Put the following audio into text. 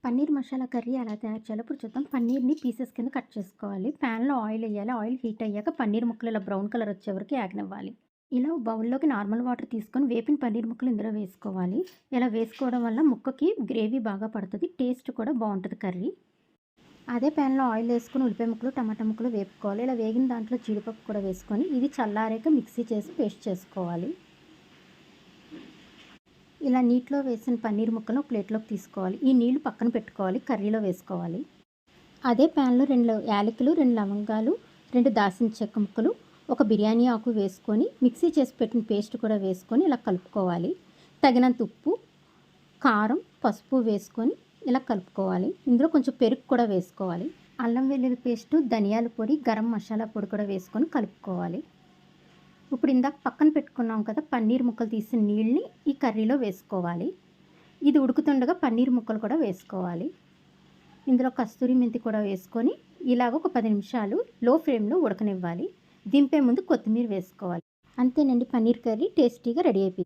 Paneer masala curry ఎలా తయారు చేయాలో ఇప్పుడు చూద్దాం. పన్నీర్‌ని పీసెస్ కింద కట్ చేసుకోవాలి. ప్యాన్‌లో ఆయిల్ ఎయ్యాలి. ఆయిల్ హీట్ అయ్యాక పన్నీర్ ముక్కలు ఇలా బ్రౌన్ కలర్ వచ్చే వరకు ఏగనివ్వాలి. ఇలా బౌల్‌లోకి నార్మల్ వాటర్ తీసుకొని వేపిన పన్నీర్ ముక్కలు ఇందులో వేసుకోవాలి. ఇలా వేసుకోవడం వల్ల ముక్కకి గ్రేవీ బాగా పడుతుంది. టేస్ట్ కూడా బావుంటది కర్రీ. అదే ప్యాన్‌లో ఆయిల్ వేసుకొని ఉల్లిపాయ ముక్కలు, టమాటా ముక్కలు వేపుకోవాలి. ఇలా వేగిన దాంట్లో జీడిపప్పు కూడా వేసుకొని ఇది చల్లారాక మిక్సీ చేసి పేస్ట్ చేసుకోవాలి. ఇలా నీటిలో వేసిన పన్నీర్ ముక్కలు ఒక ప్లేట్లోకి తీసుకోవాలి. ఈ నీళ్లు పక్కన పెట్టుకోవాలి. కర్రీలో వేసుకోవాలి. అదే ప్యాన్‌లో 2 యాలకులు, 2 లవంగాలు, 2 దాల్చిన చెక్క ముక్కలు, ఒక బిర్యానీ ఆకు వేసుకొని మిక్సీ చేసి పెట్టిన పేస్ట్ కూడా వేసుకొని ఇలా కలుపుకోవాలి. తగినంత ఉప్పు, కారం, పసుపు వేసుకొని ఇలా కలుపుకోవాలి. ఇందులో కొంచెం పెరుగు కూడా వేసుకోవాలి. అల్లం వెల్లుల్లి పేస్టు, ధనియాల పొడి, గరం మసాలా పొడి కూడా వేసుకొని కలుపుకోవాలి. ఇప్పుడు ఇందాక పక్కన పెట్టుకున్నాం కదా పన్నీర్ ముక్కలు తీసిన నీళ్ళని ఈ కర్రీలో వేసుకోవాలి. ఇది ఉడుకుతుండగా పన్నీర్ ముక్కలు కూడా వేసుకోవాలి. ఇందులో కస్తూరి మెంతి కూడా వేసుకొని ఇలాగ ఒక 10 నిమిషాలు లో ఫ్లేమ్‌లో ఉడకనివ్వాలి. దింపే ముందు కొత్తిమీర వేసుకోవాలి. అంతేనండి, పన్నీర్ కర్రీ టేస్టీగా రెడీ అయిపోయింది.